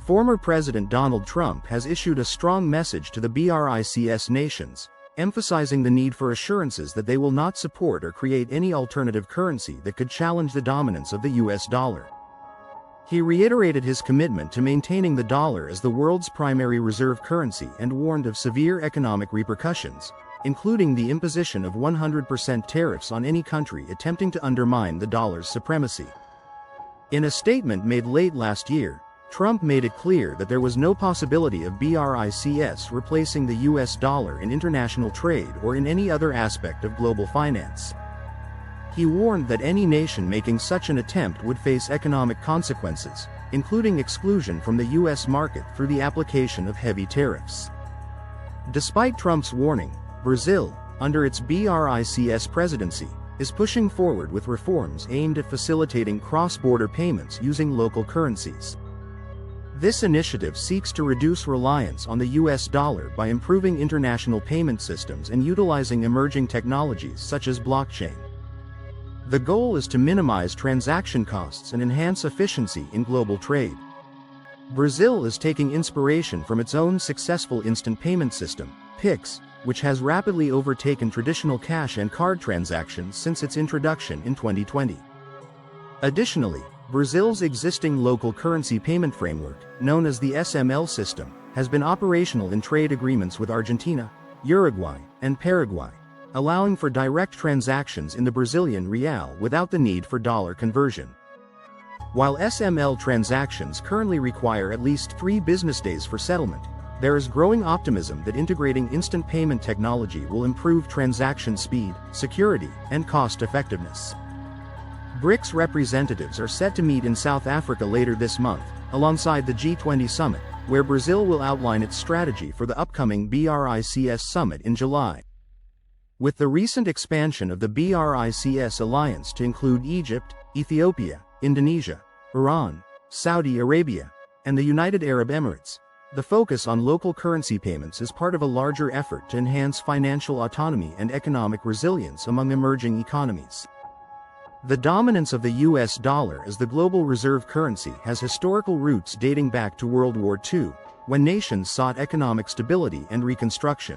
Former President Donald Trump has issued a strong message to the BRICS nations, emphasizing the need for assurances that they will not support or create any alternative currency that could challenge the dominance of the US dollar. He reiterated his commitment to maintaining the dollar as the world's primary reserve currency and warned of severe economic repercussions, including the imposition of 100% tariffs on any country attempting to undermine the dollar's supremacy. In a statement made late last year, Trump made it clear that there was no possibility of BRICS replacing the US dollar in international trade or in any other aspect of global finance. He warned that any nation making such an attempt would face economic consequences, including exclusion from the US market through the application of heavy tariffs. Despite Trump's warning, Brazil, under its BRICS presidency, is pushing forward with reforms aimed at facilitating cross-border payments using local currencies. This initiative seeks to reduce reliance on the US dollar by improving international payment systems and utilizing emerging technologies such as blockchain. The goal is to minimize transaction costs and enhance efficiency in global trade. Brazil is taking inspiration from its own successful instant payment system, PIX, which has rapidly overtaken traditional cash and card transactions since its introduction in 2020. Additionally, Brazil's existing local currency payment framework, known as the SML system, has been operational in trade agreements with Argentina, Uruguay, and Paraguay, allowing for direct transactions in the Brazilian real without the need for dollar conversion. While SML transactions currently require at least 3 business days for settlement, there is growing optimism that integrating instant payment technology will improve transaction speed, security, and cost-effectiveness. BRICS representatives are set to meet in South Africa later this month, alongside the G20 summit, where Brazil will outline its strategy for the upcoming BRICS summit in July. With the recent expansion of the BRICS alliance to include Egypt, Ethiopia, Indonesia, Iran, Saudi Arabia, and the United Arab Emirates, the focus on local currency payments is part of a larger effort to enhance financial autonomy and economic resilience among emerging economies. The dominance of the US dollar as the global reserve currency has historical roots dating back to World War II, when nations sought economic stability and reconstruction.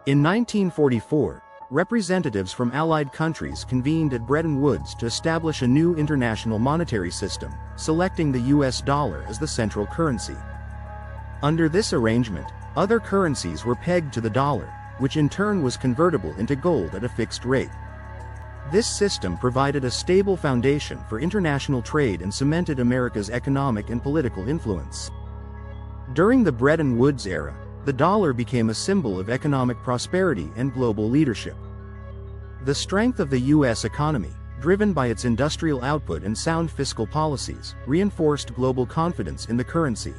In 1944, representatives from Allied countries convened at Bretton Woods to establish a new international monetary system, selecting the US dollar as the central currency. Under this arrangement, other currencies were pegged to the dollar, which in turn was convertible into gold at a fixed rate. This system provided a stable foundation for international trade and cemented America's economic and political influence. During the Bretton Woods era, the dollar became a symbol of economic prosperity and global leadership. The strength of the U.S. economy, driven by its industrial output and sound fiscal policies, reinforced global confidence in the currency.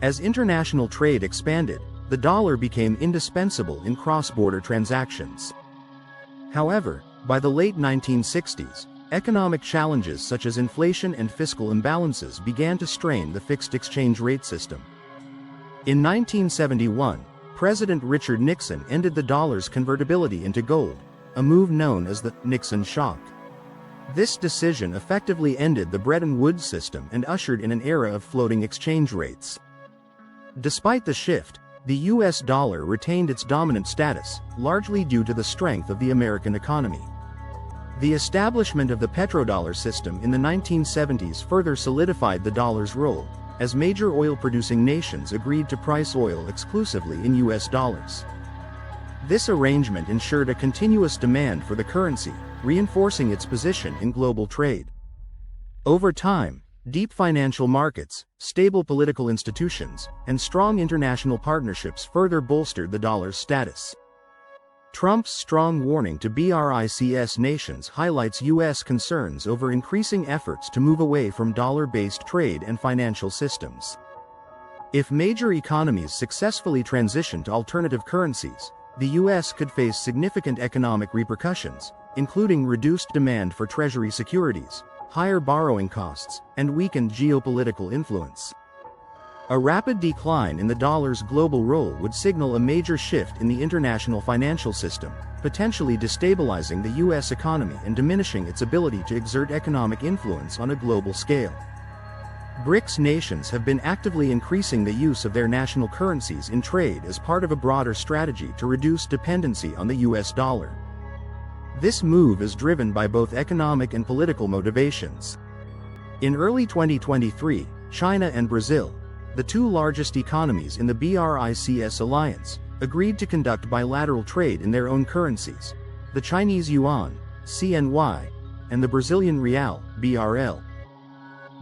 As international trade expanded, the dollar became indispensable in cross-border transactions. However, by the late 1960s, economic challenges such as inflation and fiscal imbalances began to strain the fixed exchange rate system. In 1971, President Richard Nixon ended the dollar's convertibility into gold, a move known as the Nixon shock. This decision effectively ended the Bretton Woods system and ushered in an era of floating exchange rates. Despite the shift, the US dollar retained its dominant status, largely due to the strength of the American economy. The establishment of the petrodollar system in the 1970s further solidified the dollar's role, as major oil-producing nations agreed to price oil exclusively in US dollars. This arrangement ensured a continuous demand for the currency, reinforcing its position in global trade. Over time, deep financial markets, stable political institutions, and strong international partnerships further bolstered the dollar's status. Trump's strong warning to BRICS nations highlights U.S. concerns over increasing efforts to move away from dollar-based trade and financial systems. If major economies successfully transition to alternative currencies, the U.S. could face significant economic repercussions, including reduced demand for Treasury securities, higher borrowing costs, and weakened geopolitical influence. A rapid decline in the dollar's global role would signal a major shift in the international financial system, potentially destabilizing the U.S. economy and diminishing its ability to exert economic influence on a global scale. BRICS nations have been actively increasing the use of their national currencies in trade as part of a broader strategy to reduce dependency on the US dollar. This move is driven by both economic and political motivations. In early 2023, China and Brazil, the two largest economies in the BRICS alliance, agreed to conduct bilateral trade in their own currencies, the Chinese yuan, CNY, and the Brazilian real, BRL.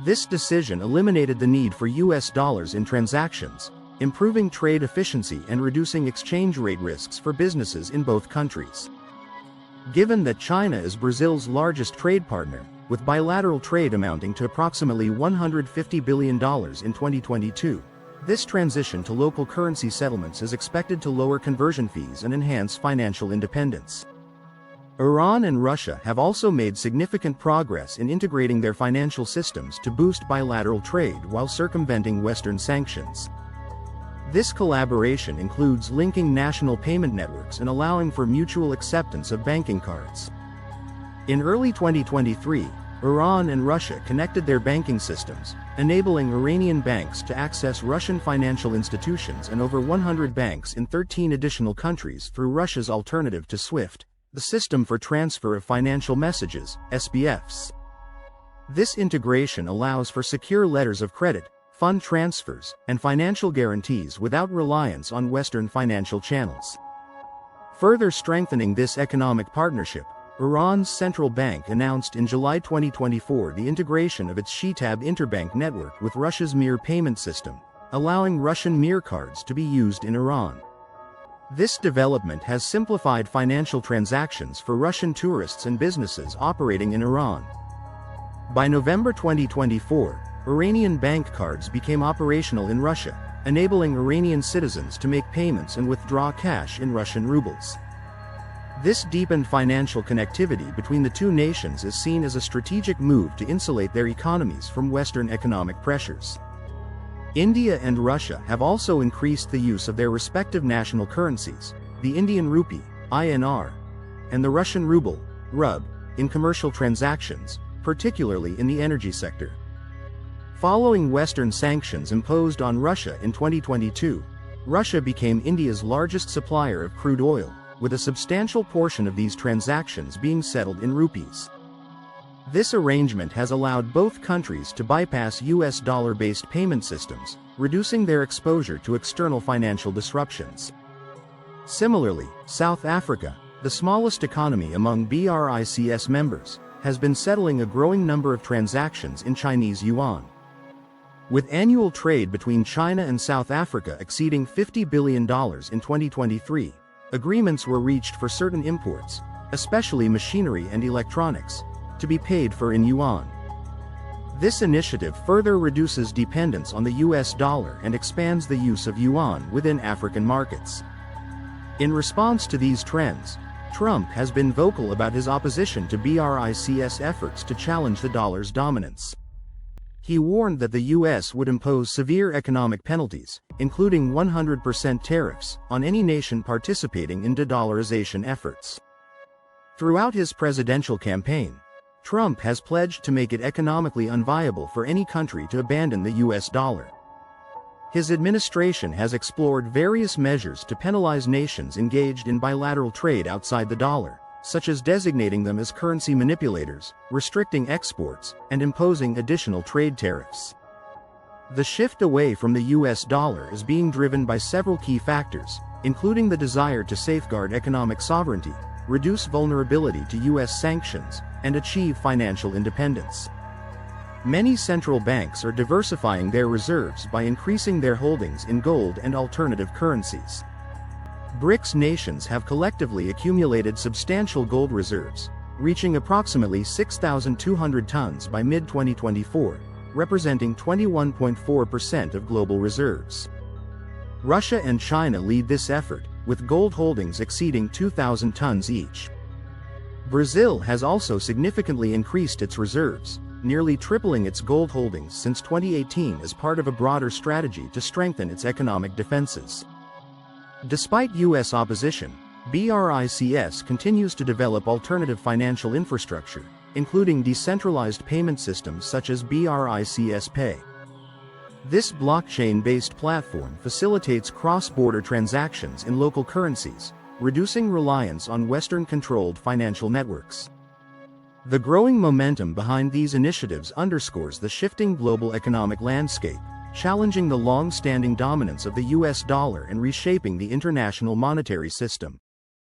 This decision eliminated the need for US dollars in transactions, improving trade efficiency and reducing exchange rate risks for businesses in both countries. Given that China is Brazil's largest trade partner, with bilateral trade amounting to approximately $150 billion in 2022, this transition to local currency settlements is expected to lower conversion fees and enhance financial independence. Iran and Russia have also made significant progress in integrating their financial systems to boost bilateral trade while circumventing Western sanctions. This collaboration includes linking national payment networks and allowing for mutual acceptance of banking cards. In early 2023, Iran and Russia connected their banking systems, enabling Iranian banks to access Russian financial institutions and over 100 banks in 13 additional countries through Russia's alternative to SWIFT, the System for Transfer of Financial Messages, SBFs. This integration allows for secure letters of credit, fund transfers, and financial guarantees without reliance on Western financial channels. Further strengthening this economic partnership, Iran's central bank announced in July 2024 the integration of its Shitab interbank network with Russia's Mir payment system, allowing Russian Mir cards to be used in Iran. This development has simplified financial transactions for Russian tourists and businesses operating in Iran. By November 2024, Iranian bank cards became operational in Russia, enabling Iranian citizens to make payments and withdraw cash in Russian rubles. This deepened financial connectivity between the two nations is seen as a strategic move to insulate their economies from Western economic pressures. India and Russia have also increased the use of their respective national currencies, the Indian rupee, INR, and the Russian ruble, RUB, in commercial transactions, particularly in the energy sector. Following Western sanctions imposed on Russia in 2022, Russia became India's largest supplier of crude oil, with a substantial portion of these transactions being settled in rupees. This arrangement has allowed both countries to bypass US dollar-based payment systems, reducing their exposure to external financial disruptions. Similarly, South Africa, the smallest economy among BRICS members, has been settling a growing number of transactions in Chinese yuan. With annual trade between China and South Africa exceeding $50 billion in 2023, agreements were reached for certain imports, especially machinery and electronics, to be paid for in yuan. This initiative further reduces dependence on the US dollar and expands the use of yuan within African markets. In response to these trends, Trump has been vocal about his opposition to BRICS efforts to challenge the dollar's dominance. He warned that the US would impose severe economic penalties, including 100% tariffs, on any nation participating in de-dollarization efforts. Throughout his presidential campaign, Trump has pledged to make it economically unviable for any country to abandon the US dollar. His administration has explored various measures to penalize nations engaged in bilateral trade outside the dollar, such as designating them as currency manipulators, restricting exports, and imposing additional trade tariffs. The shift away from the US dollar is being driven by several key factors, including the desire to safeguard economic sovereignty, reduce vulnerability to US sanctions, and achieve financial independence. Many central banks are diversifying their reserves by increasing their holdings in gold and alternative currencies. BRICS nations have collectively accumulated substantial gold reserves, reaching approximately 6,200 tons by mid-2024, representing 21.4% of global reserves. Russia and China lead this effort, with gold holdings exceeding 2,000 tons each. Brazil has also significantly increased its reserves, nearly tripling its gold holdings since 2018 as part of a broader strategy to strengthen its economic defenses. Despite US opposition, BRICS continues to develop alternative financial infrastructure, including decentralized payment systems such as BRICS Pay. This blockchain-based platform facilitates cross-border transactions in local currencies, reducing reliance on Western-controlled financial networks. The growing momentum behind these initiatives underscores the shifting global economic landscape, challenging the long-standing dominance of the US dollar and reshaping the international monetary system.